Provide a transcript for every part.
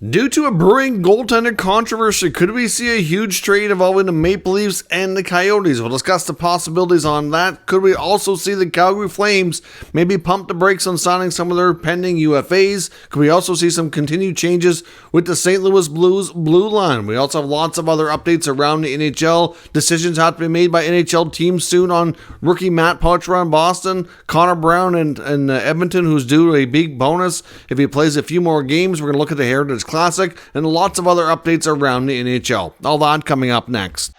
Due to a brewing goaltender controversy, could we see a huge trade involving the Maple Leafs and the Coyotes? We'll discuss the possibilities on that. Could we also see the Calgary Flames maybe pump the brakes on signing some of their pending UFAs? Could we also see some continued changes with the St. Louis Blues blue line? We also have lots of other updates around the NHL. Decisions have to be made by NHL teams soon on rookie Matt Poitras in Boston, Connor Brown and Edmonton, who's due a big bonus if he plays a few more games. We're going to look at the Heritage Classic and lots of other updates around the NHL. All that coming up next.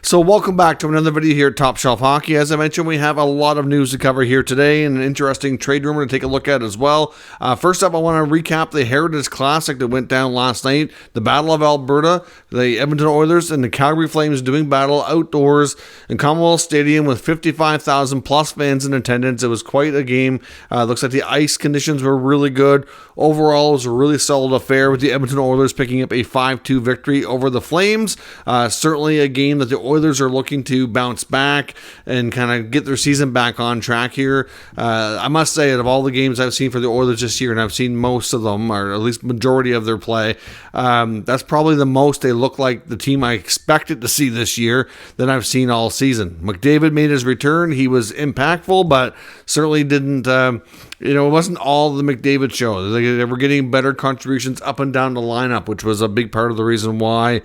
So welcome back to another video here at Top Shelf Hockey. As I mentioned, we have a lot of news to cover here today and an interesting trade rumor to take a look at as well. First up, I want to recap the Heritage Classic that went down last night. The Battle of Alberta, the Edmonton Oilers and the Calgary Flames doing battle outdoors in Commonwealth Stadium with 55,000 plus fans in attendance. It was quite a game. Looks like the ice conditions were really good. Overall, it was a really solid affair with the Edmonton Oilers picking up a 5-2 victory over the Flames. Certainly a game that the Oilers are looking to bounce back and kind of get their season back on track here. I must say, out of all the games I've seen for the Oilers this year, and I've seen most of them, or at least majority of their play, that's probably the most they look like the team I expected to see this year that I've seen all season. McDavid made his return. He was impactful, but certainly didn't... it wasn't all the McDavid show. They were getting better contributions up and down the lineup, which was a big part of the reason why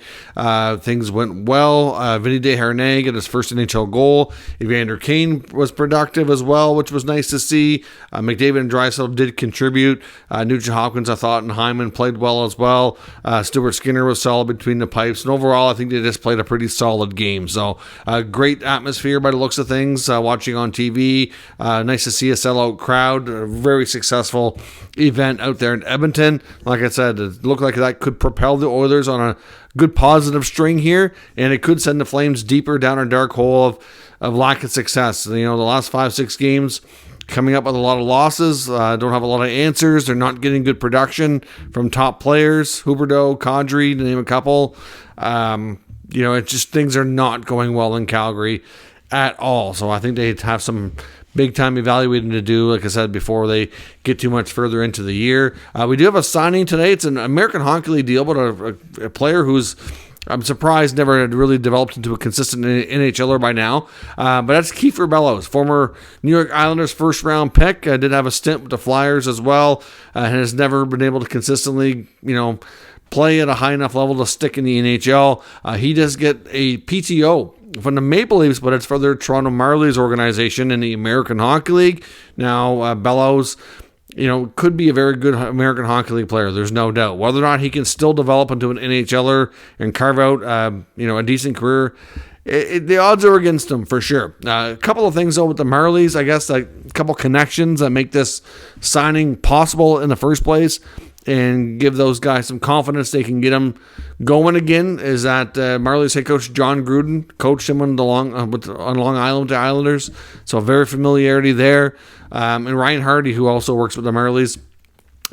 things went well. Vinny Desharnais got his first NHL goal. Evander Kane was productive as well, which was nice to see. McDavid and Draisaitl did contribute. Nugent Hopkins, I thought, and Hyman played well as well. Stuart Skinner was solid between the pipes. And overall, I think they just played a pretty solid game. So great atmosphere by the looks of things, watching on TV. Nice to see a sellout crowd. A very successful event out there in Edmonton. Like I said, it looked like that could propel the Oilers on a good positive string here, and it could send the Flames deeper down a dark hole of lack of success. The last 5-6 games coming up with a lot of losses, don't have a lot of answers. They're not getting good production from top players, Huberdeau, Kadri, to name a couple. It's just things are not going well in Calgary at all. So I think they have some big time evaluating to do, like I said, before they get too much further into the year. We do have a signing today. It's an American Hockey League deal, but a player who's, I'm surprised, never had really developed into a consistent NHLer by now. But that's Kiefer Bellows, former New York Islanders first round pick. Did have a stint with the Flyers as well, and has never been able to consistently, play at a high enough level to stick in the NHL. He does get a PTO from the Maple Leafs, but it's for their Toronto Marlies organization in the American Hockey League. Now, Bellows, could be a very good American Hockey League player. There's no doubt. Whether or not he can still develop into an NHLer and carve out, a decent career, the odds are against him for sure. A couple of things though with the Marlies, I guess, a couple connections that make this signing possible in the first place and give those guys some confidence they can get them going again, is that Marlies head coach John Gruden coached him on Long Island with the Islanders, so very familiarity there. And Ryan Hardy, who also works with the Marlies,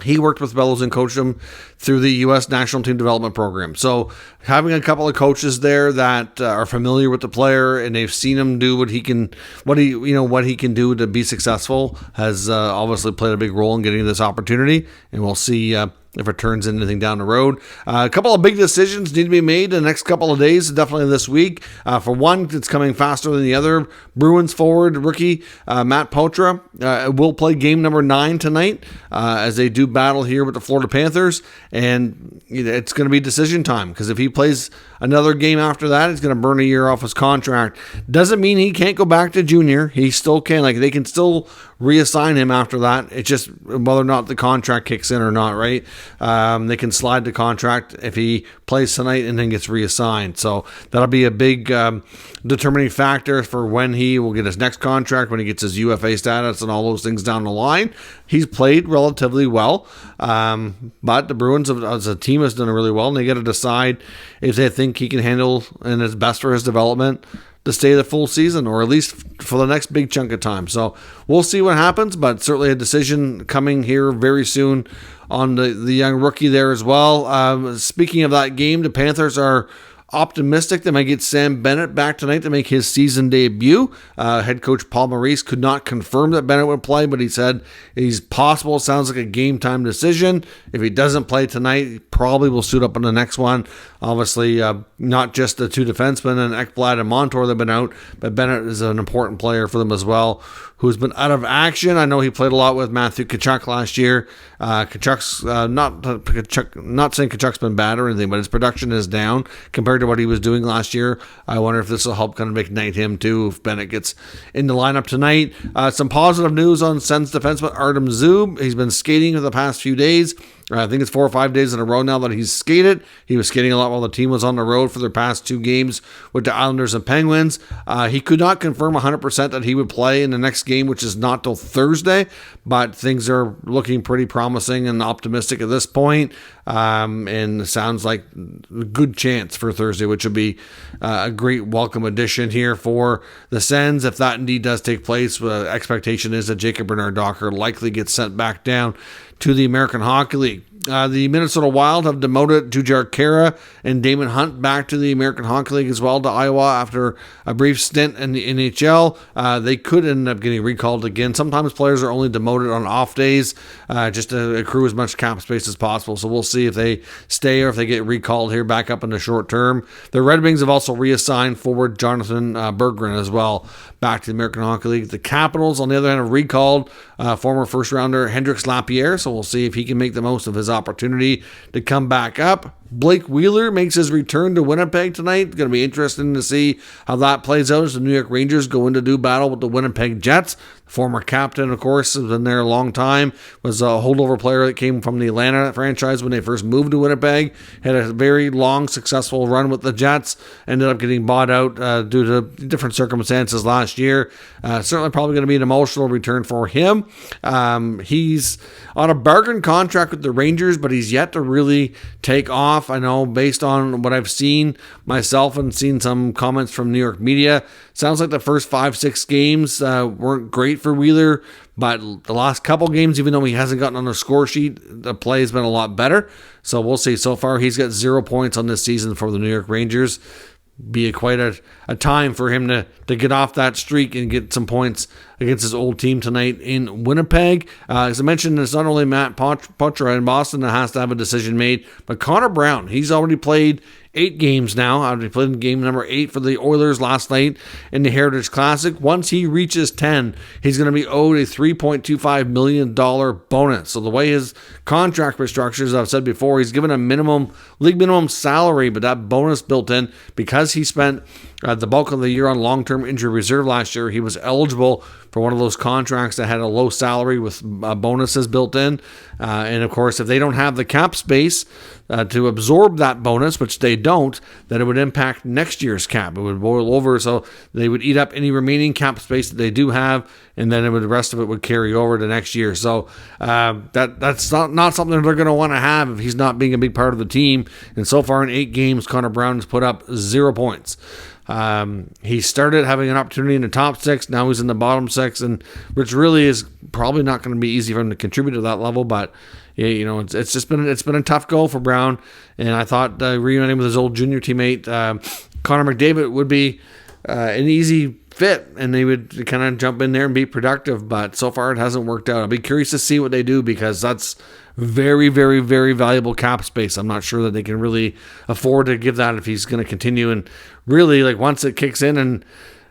he worked with Bellows and coached him through the U.S. National Team Development Program. So having a couple of coaches there that are familiar with the player and they've seen him do what he can do to be successful has obviously played a big role in getting this opportunity. And we'll see if it turns into anything down the road. A couple of big decisions need to be made in the next couple of days, definitely this week. For one, it's coming faster than the other. Bruins forward rookie Matt Poitras will play game number 9 tonight as they do battle here with the Florida Panthers. And it's going to be decision time, because if he plays another game after that, he's going to burn a year off his contract. Doesn't mean he can't go back to junior. He still can. They can still reassign him after that. It's just whether or not the contract kicks in or not, right? They can slide the contract if he plays tonight and then gets reassigned. So that'll be a big determining factor for when he will get his next contract, when he gets his UFA status and all those things down the line. He's played relatively well, but the Bruins as a team has done really well, and they got to decide if they think he can handle and is best for his development to stay the full season, or at least for the next big chunk of time. So we'll see what happens, but certainly a decision coming here very soon on the young rookie there as well. Speaking of that game, the Panthers are optimistic they might get Sam Bennett back tonight to make his season debut. Head coach Paul Maurice could not confirm that Bennett would play, but he said he's possible. It sounds like a game time decision. If he doesn't play tonight, he probably will suit up in the next one. Obviously, not just the two defensemen and Ekblad and Montour that have been out, but Bennett is an important player for them as well, who's been out of action. I know he played a lot with Matthew Tkachuk last year. Tkachuk's not saying Tkachuk's been bad or anything, but his production is down compared to what he was doing last year. I wonder if this will help kind of ignite him too if Bennett gets in the lineup tonight. Some positive news on Sens defenseman Artem Zub. He's been skating for the past few days. I think it's 4 or 5 days in a row now that he's skated. He was skating a lot while the team was on the road for their past 2 games with the Islanders and Penguins. He could not confirm 100% that he would play in the next game, which is not till Thursday, but things are looking pretty promising and optimistic at this point. And it sounds like a good chance for Thursday, which would be a great welcome addition here for the Sens. If that indeed does take place, the expectation is that Jacob Bernard-Docker likely gets sent back down to the American Hockey League. The Minnesota Wild have demoted Jujhar Khaira and Damon Hunt back to the American Hockey League as well to Iowa after a brief stint in the NHL. They could end up getting recalled again. Sometimes players are only demoted on off days just to accrue as much cap space as possible. So we'll see if they stay or if they get recalled here back up in the short term. The Red Wings have also reassigned forward Jonathan Berggren as well back to the American Hockey League. The Capitals, on the other hand, have recalled former first-rounder Hendrix Lapiere, so we'll see if he can make the most of his opportunity to come back up. Blake Wheeler makes his return to Winnipeg tonight. It's going to be interesting to see how that plays out as the New York Rangers go in to do battle with the Winnipeg Jets. Former captain, of course, has been there a long time, was a holdover player that came from the Atlanta franchise when they first moved to Winnipeg, had a very long, successful run with the Jets, ended up getting bought out due to different circumstances last year. Certainly probably going to be an emotional return for him. He's on a bargain contract with the Rangers, but he's yet to really take off. I know based on what I've seen myself and seen some comments from New York media, sounds like the first 5-6 games weren't great for Wheeler, but the last couple games, even though he hasn't gotten on the score sheet, the play has been a lot better. So we'll see. So far, he's got 0 points on this season for the New York Rangers. Be quite a time for him to get off that streak and get some points against his old team tonight in Winnipeg. As I mentioned, it's not only Matt Poitras in Boston that has to have a decision made, but Connor Brown. He's already played 8 games now. He played in game number 8 for the Oilers last night in the Heritage Classic. Once he reaches 10, he's going to be owed a $3.25 million bonus. So the way his contract was structured, as I've said before, he's given a league minimum salary, but that bonus built in because he spent the bulk of the year on long-term injury reserve last year. He was eligible for one of those contracts that had a low salary with bonuses built in. And of course, if they don't have the cap space to absorb that bonus, which they don't, then it would impact next year's cap. It would boil over, so they would eat up any remaining cap space that they do have, and then the rest of it would carry over to next year. So that's not something they're going to want to have if he's not being a big part of the team. And so far in 8 games, Connor Brown has put up 0 points. He started having an opportunity in the top 6. Now he's in the bottom 6, and which really is probably not going to be easy for him to contribute to that level. But yeah, it's been a tough go for Brown. And I thought reuniting with his old junior teammate Connor McDavid would be an easy fit, and they would kind of jump in there and be productive. But so far, it hasn't worked out. I'll be curious to see what they do because that's very, very, very valuable cap space. I'm not sure that they can really afford to give that if he's going to continue. And really, like once it kicks in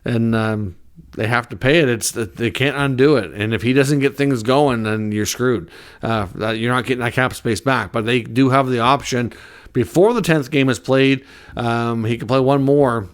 and they have to pay it, they can't undo it. And if he doesn't get things going, then you're screwed. You're not getting that cap space back. But they do have the option before the 10th game is played. He can play one more.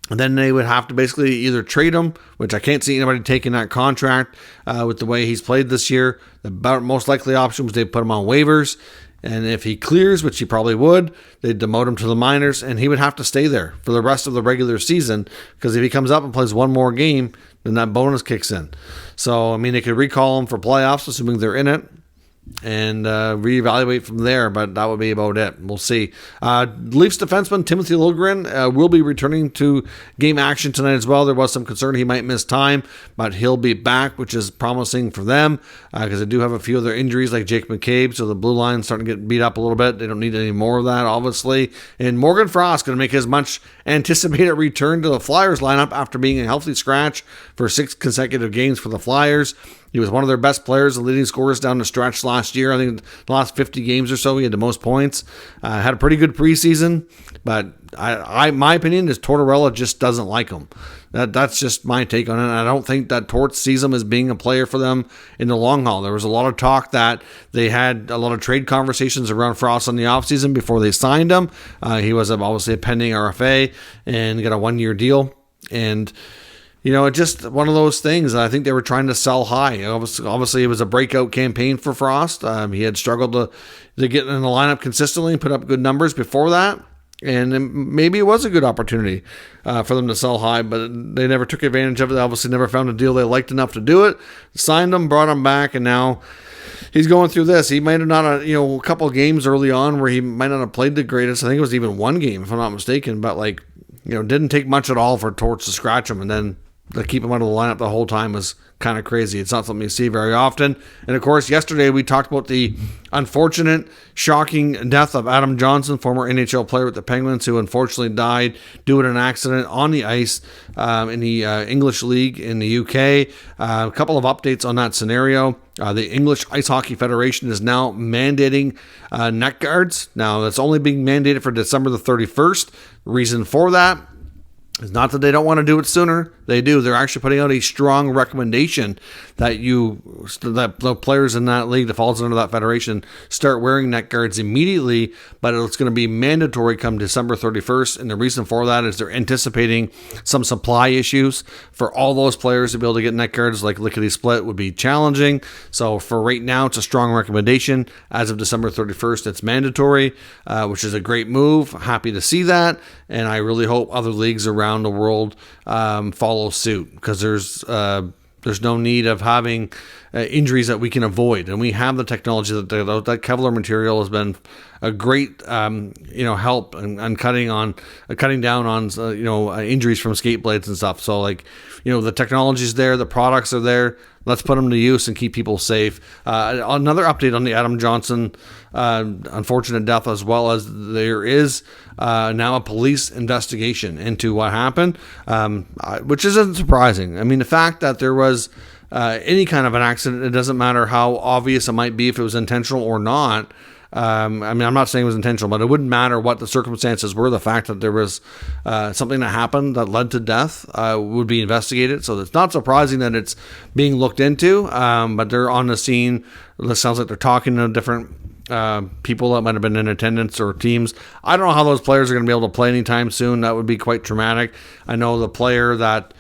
And then they would have to basically either trade him, which I can't see anybody taking that contract with the way he's played this year. The most likely option was they put him on waivers. And if he clears, which he probably would, they'd demote him to the minors, and he would have to stay there for the rest of the regular season. Because if he comes up and plays one more game, then that bonus kicks in. So, I mean, they could recall him for playoffs, assuming they're in it. and reevaluate from there, but that would be about it. We'll see. Leafs defenseman Timothy Liljegren will be returning to game action tonight as well. There was some concern he might miss time, but he'll be back, which is promising for them because they do have a few other injuries like Jake McCabe, so the blue line's starting to get beat up a little bit. They don't need any more of that, obviously. And Morgan Frost going to make his much anticipated return to the Flyers lineup after being a healthy scratch for 6 consecutive games for the Flyers. He was one of their best players, the leading scorers down the stretch last year. I think the last 50 games or so, he had the most points. Had a pretty good preseason, but my opinion is Tortorella just doesn't like him. That's just my take on it. I don't think that Tort sees him as being a player for them in the long haul. There was a lot of talk that they had a lot of trade conversations around Frost in the offseason before they signed him. He was obviously a pending RFA and got a 1-year deal. And it's just one of those things. I think they were trying to sell high. Obviously, it was a breakout campaign for Frost. He had struggled to get in the lineup consistently and put up good numbers before that. And maybe it was a good opportunity for them to sell high, but they never took advantage of it. They obviously never found a deal they liked enough to do it. Signed him, brought him back, and now he's going through this. He might have not, a couple of games early on where he might not have played the greatest. I think it was even one game, if I'm not mistaken, but didn't take much at all for Torts to scratch him, and then to keep him out of the lineup the whole time was kind of crazy. It's not something you see very often. And of course, yesterday we talked about the unfortunate, shocking death of Adam Johnson, former NHL player with the Penguins, who unfortunately died due to an accident on the ice in the English League in the UK. A couple of updates on that scenario. The English Ice Hockey Federation is now mandating neck guards. Now, that's only being mandated for December the 31st. Reason for that it's not that they don't want to do it sooner. They do. They're actually putting out a strong recommendation that the players in that league that falls under that federation start wearing neck guards immediately, but it's going to be mandatory come December 31st. And the reason for that is they're anticipating some supply issues for all those players to be able to get neck guards like lickety split would be challenging. So for right now, it's a strong recommendation. As of December 31st, it's mandatory, which is a great move. Happy to see that. And I really hope other leagues around the world follow suit, because there's no need of having injuries that we can avoid, and we have the technology that Kevlar material has been a great help and cutting down on injuries from skate blades and stuff. So the technology's there, the products are there. Let's put them to use and keep people safe. Another update on the Adam Johnson unfortunate death, as well as there is now a police investigation into what happened, which isn't surprising. I mean, the fact that there was any kind of an accident, it doesn't matter how obvious it might be if it was intentional or not. I'm not saying it was intentional, but it wouldn't matter what the circumstances were. The fact that there was something that happened that led to death would be investigated. So it's not surprising that it's being looked into, but they're on the scene. It sounds like they're talking to different people that might have been in attendance or teams. I don't know how those players are going to be able to play anytime soon. That would be quite traumatic. I know the player that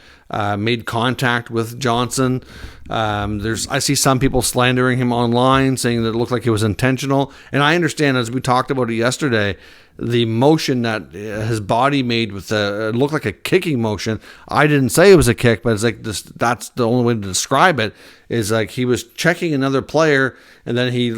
made contact with Johnson. I see some people slandering him online, saying that it looked like it was intentional. And I understand, as we talked about it yesterday, the motion that his body made with it looked like a kicking motion. I didn't say it was a kick, but it's like this. That's the only way to describe it. Is like he was checking another player, and then he,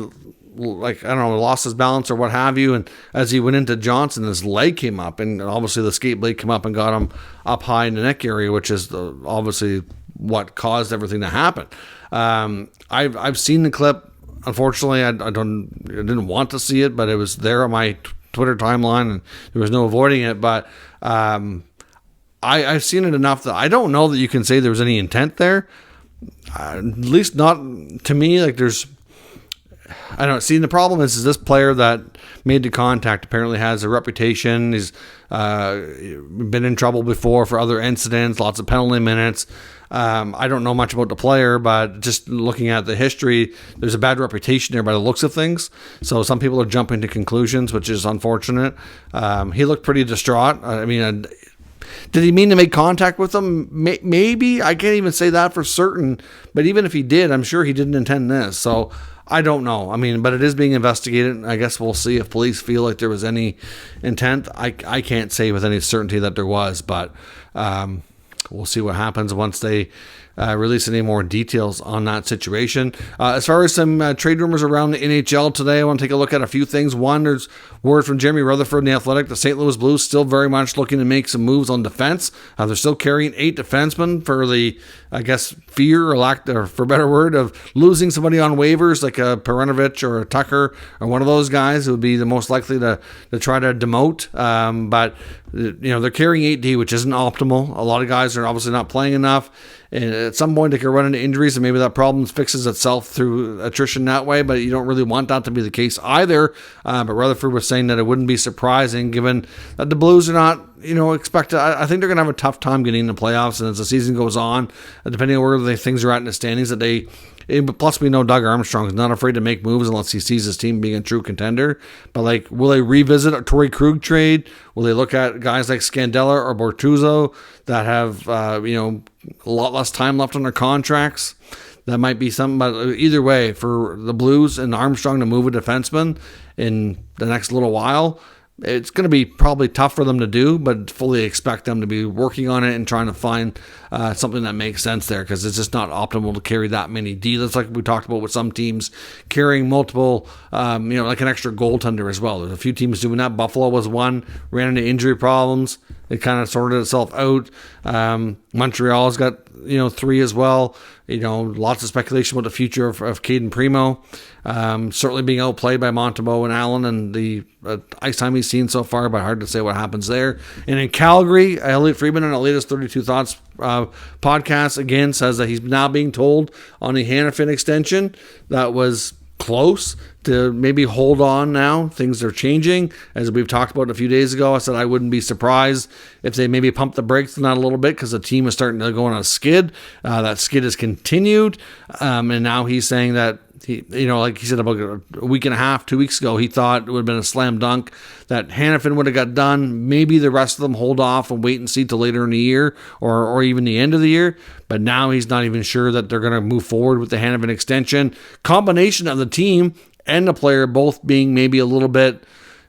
lost his balance or what have you. And as he went into Johnson, his leg came up, and obviously the skate blade came up and got him up high in the neck area, which is obviously what caused everything to happen. I've seen the clip. Unfortunately, I didn't want to see it, but it was there on my Twitter timeline, and there was no avoiding it. But I've seen it enough that I don't know that you can say there was any intent there. At least not to me. I don't see. The problem is this player that made the contact apparently has a reputation. He's been in trouble before for other incidents, lots of penalty minutes. I don't know much about the player, but just looking at the history, there's a bad reputation there by the looks of things. So some people are jumping to conclusions, which is unfortunate. He looked pretty distraught. I mean, did he mean to make contact with them? Maybe. I can't even say that for certain. But even if he did, I'm sure he didn't intend this. So I don't know. I mean, but it is being investigated. I guess we'll see if police feel like there was any intent. I can't say with any certainty that there was, but we'll see what happens once they release any more details on that situation. As far as some trade rumors around the NHL today, I want to take a look at a few things. One, there's word from Jeremy Rutherford in The Athletic. The St. Louis Blues still very much looking to make some moves on defense. They're still carrying 8 defensemen for the, I guess, fear or lack, or for a better word, of losing somebody on waivers like a Perunovich or a Tucker or one of those guys who would be the most likely to try to demote. But they're carrying 8D, which isn't optimal. A lot of guys are obviously not playing enough. And at some point, they could run into injuries, and maybe that problem fixes itself through attrition that way, but you don't really want that to be the case either. But Rutherford was saying that it wouldn't be surprising, given that the Blues are not, expected. I think they're going to have a tough time getting into the playoffs, and as the season goes on, depending on where things are at in the standings, plus we know Doug Armstrong is not afraid to make moves unless he sees his team being a true contender. But will they revisit a Torrey Krug trade? Will they look at guys like Scandella or Bortuzzo that have a lot less time left on their contracts? That might be something. But either way, for the Blues and Armstrong to move a defenseman in the next little while, it's going to be probably tough for them to do, but fully expect them to be working on it and trying to find something that makes sense there, because it's just not optimal to carry that many D. That's like we talked about with some teams carrying multiple, like an extra goaltender as well. There's a few teams doing that. Buffalo was one, ran into injury problems. It kind of sorted itself out. Montreal's got 3 as well. Lots of speculation about the future of Caden Primo. Certainly being outplayed by Montembeault and Allen and the ice time he's seen so far, but hard to say what happens there. And in Calgary, Elliot Friedman on the latest 32 Thoughts podcast again says that he's now being told on the Hanifin extension that was close to maybe hold on now. Things are changing. As we've talked about a few days ago, I said I wouldn't be surprised if they maybe pump the brakes on that a little bit, because the team is starting to go on a skid. That skid has continued. And now he's saying that like he said about a week and a half, 2 weeks ago, he thought it would have been a slam dunk that Hanifin would have got done. Maybe the rest of them hold off and wait and see till later in the year or even the end of the year. But now he's not even sure that they're going to move forward with the Hanifin extension. Combination of the team and the player both being maybe a little bit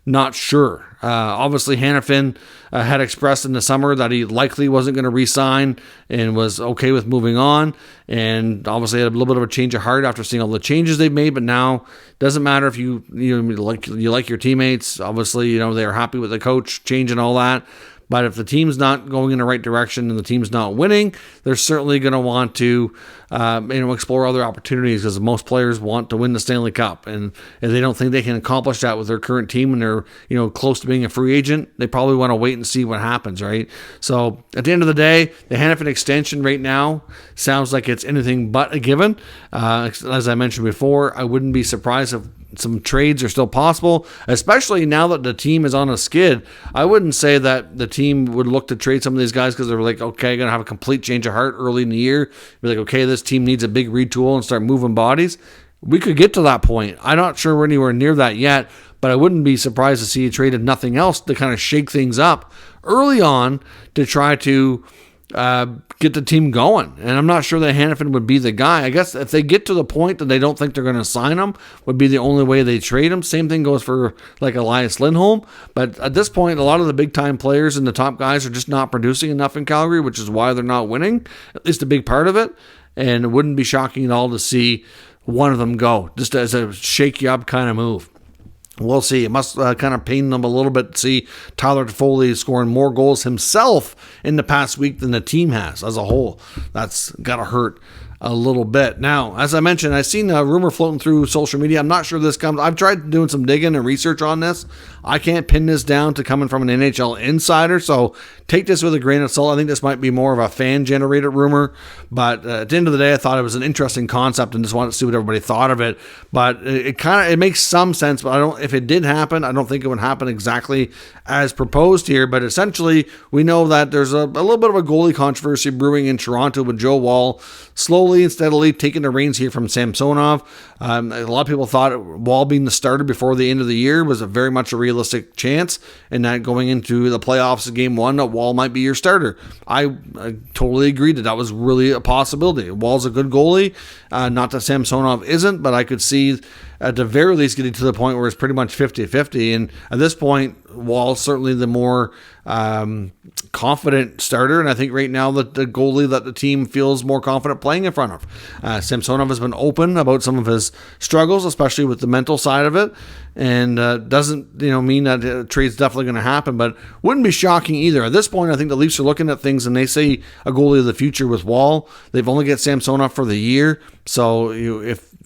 not sure. Obviously, Hanifin had expressed in the summer that he likely wasn't going to re-sign and was okay with moving on. And obviously had a little bit of a change of heart after seeing all the changes they've made. But now it doesn't matter if you like your teammates. Obviously, they're happy with the coach change and all that. But if the team's not going in the right direction and the team's not winning, they're certainly going to want to, explore other opportunities, because most players want to win the Stanley Cup. And if they don't think they can accomplish that with their current team and they're, close to being a free agent, they probably want to wait and see what happens, right? So at the end of the day, the Hanifin extension right now sounds like it's anything but a given. As I mentioned before, I wouldn't be surprised if some trades are still possible, especially now that the team is on a skid. I wouldn't say that the team would look to trade some of these guys because they're like, okay, going to have a complete change of heart early in the year. Be like, okay, this team needs a big retool and start moving bodies. We could get to that point. I'm not sure we're anywhere near that yet, but I wouldn't be surprised to see a trade of nothing else to kind of shake things up early on to try to get the team going. And I'm not sure that Hanifin would be the guy. I guess if they get to the point that they don't think they're going to sign him, would be the only way they trade him. Same thing goes for like Elias Lindholm. But at this point, a lot of the big time players and the top guys are just not producing enough in Calgary, which is why they're not winning, at least a big part of it. And it wouldn't be shocking at all to see one of them go, just as a shake you up kind of move. We'll see. It must kind of pain them a little bit to see Tyler Toffoli scoring more goals himself in the past week than the team has as a whole. That's got to hurt a little bit. Now, as I mentioned, I've seen a rumor floating through social media. I'm not sure this comes. I've tried doing some digging and research on this. I can't pin this down to coming from an NHL insider, so take this with a grain of salt. I think this might be more of a fan-generated rumor, but at the end of the day, I thought it was an interesting concept and just wanted to see what everybody thought of it. But it makes some sense, but if it did happen, I don't think it would happen exactly as proposed here. But essentially, we know that there's a little bit of a goalie controversy brewing in Toronto with Joe Woll slowly and steadily taking the reins here from Samsonov. A lot of people thought Woll being the starter before the end of the year was very much a realistic chance, and that going into the playoffs of game one, that Woll might be your starter. I totally agreed that was really a possibility. Woll's a good goalie. Not that Samsonov isn't, but I could see at the very least getting to the point where it's pretty much 50-50. And at this point, Wall's certainly the more confident starter, and I think right now that the goalie that the team feels more confident playing in front of. Samsonov has been open about some of his struggles, especially with the mental side of it, and doesn't mean that a trade's definitely going to happen, but wouldn't be shocking either. At this point, I think the Leafs are looking at things and they say a goalie of the future with Wall. They've only got Samsonov for the year, so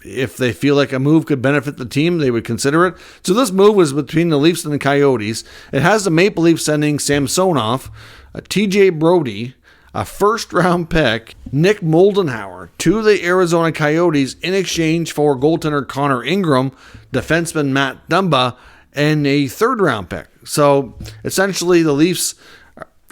if they feel like a move could benefit the team, they would consider it. So this move was between the Leafs and the Coyotes. It has the Maple Leafs sending Samsonov, TJ Brodie, a first-round pick, Nick Moldenhauer, to the Arizona Coyotes in exchange for goaltender Connor Ingram, defenseman Matt Dumba, and a third-round pick. So essentially the Leafs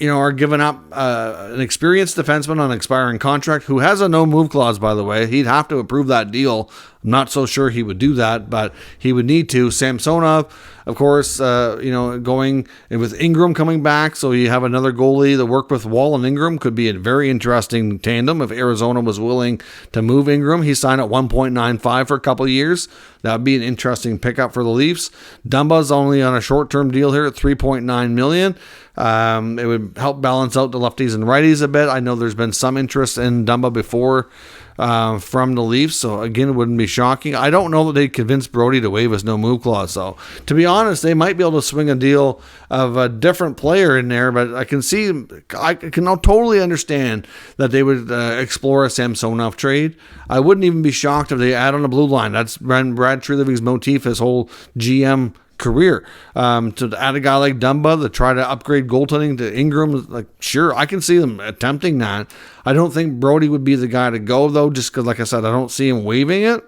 are giving up an experienced defenseman on an expiring contract who has a no-move clause, by the way. He'd have to approve that deal. I'm not so sure he would do that, but he would need to. Samsonov, of course, going with Ingram coming back, so you have another goalie that work with Wall and Ingram. Could be a very interesting tandem if Arizona was willing to move Ingram. He signed at 1.95 for a couple of years. That would be an interesting pickup for the Leafs. Dumba's only on a short-term deal here at $3.9 million. It would help balance out the lefties and righties a bit. I know there's been some interest in Dumba before from the Leafs, so again, it wouldn't be shocking. I don't know that they'd convince Brodie to waive his no-move clause, so to be honest, they might be able to swing a deal of a different player in there, but I can totally understand that they would explore a Samsonov trade. I wouldn't even be shocked if they add on a blue line. That's Brad Treliving's motif, his whole GM career. To add a guy like Dumba to try to upgrade goaltending to Ingram, sure, I can see them attempting that. I don't think Brodie would be the guy to go, though, just because, like I said, I don't see him waiving it.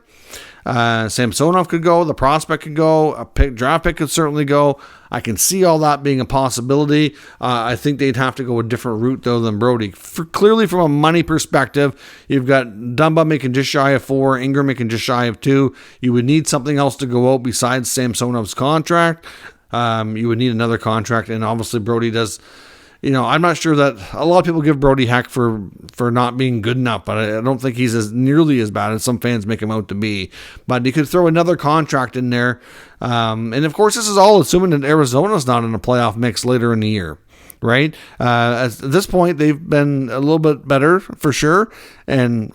Samsonov could go, the prospect could go, a draft pick could certainly go. I can see all that being a possibility. I think they'd have to go a different route, though, than Brodie. Clearly, from a money perspective, you've got Dumba making just shy of 4, Ingram making just shy of 2. You would need something else to go out besides Samsonov's contract. You would need another contract, and obviously Brodie does. I'm not sure that a lot of people give Brodie heck for not being good enough, but I don't think he's nearly as bad as some fans make him out to be. But you could throw another contract in there. And of course, this is all assuming that Arizona's not in a playoff mix later in the year, right? At this point, they've been a little bit better for sure. And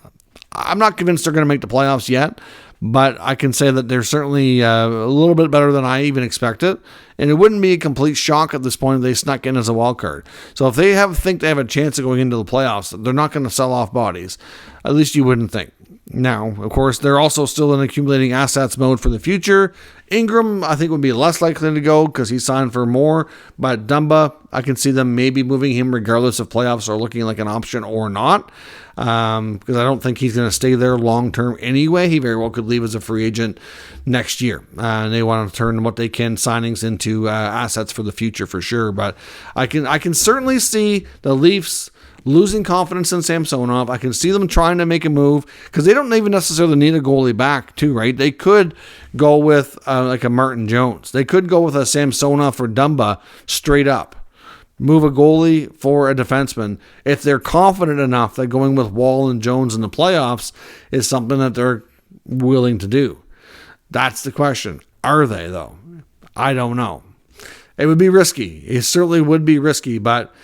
I'm not convinced they're going to make the playoffs yet. But I can say that they're certainly a little bit better than I even expected. And it wouldn't be a complete shock at this point if they snuck in as a wild card. So if they think they have a chance of going into the playoffs, they're not going to sell off bodies. At least you wouldn't think. Now, of course, they're also still in accumulating assets mode for the future. Ingram, I think, would be less likely to go because he signed for more. But Dumba, I can see them maybe moving him regardless if playoffs are looking like an option or not. Because I don't think he's going to stay there long term anyway. He very well could leave as a free agent next year. And they want to turn what they can signings into assets for the future for sure. But I can certainly see the Leafs losing confidence in Samsonov. I can see them trying to make a move because they don't even necessarily need a goalie back too, right? They could go with like a Martin Jones. They could go with a Samsonov or Dumba straight up. Move a goalie for a defenseman if they're confident enough that going with Wall and Jones in the playoffs is something that they're willing to do. That's the question. Are they, though? I don't know. It would be risky. It certainly would be risky, but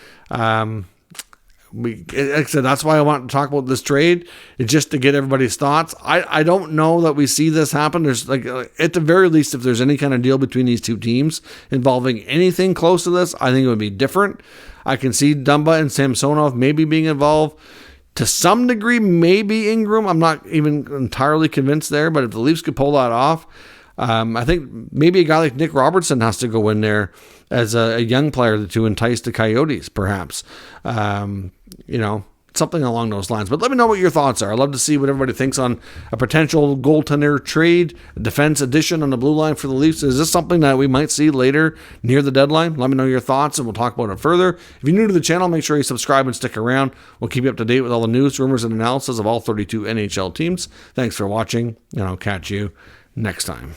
like I said, that's why I want to talk about this trade. It's just to get everybody's thoughts. I don't know that we see this happen. There's at the very least, if there's any kind of deal between these two teams involving anything close to this, I think it would be different. I can see Dumba and Samsonov maybe being involved to some degree, maybe Ingram. I'm not even entirely convinced there, but if the Leafs could pull that off, I think maybe a guy like Nick Robertson has to go in there as a young player to entice the Coyotes, perhaps. Something along those lines. But let me know what your thoughts are. I'd love to see what everybody thinks on a potential goaltender trade, defense addition on the blue line for the Leafs. Is this something that we might see later near the deadline? Let me know your thoughts and we'll talk about it further. If you're new to the channel, make sure you subscribe and stick around. We'll keep you up to date with all the news, rumors, and analysis of all 32 NHL teams. Thanks for watching, and I'll catch you next time.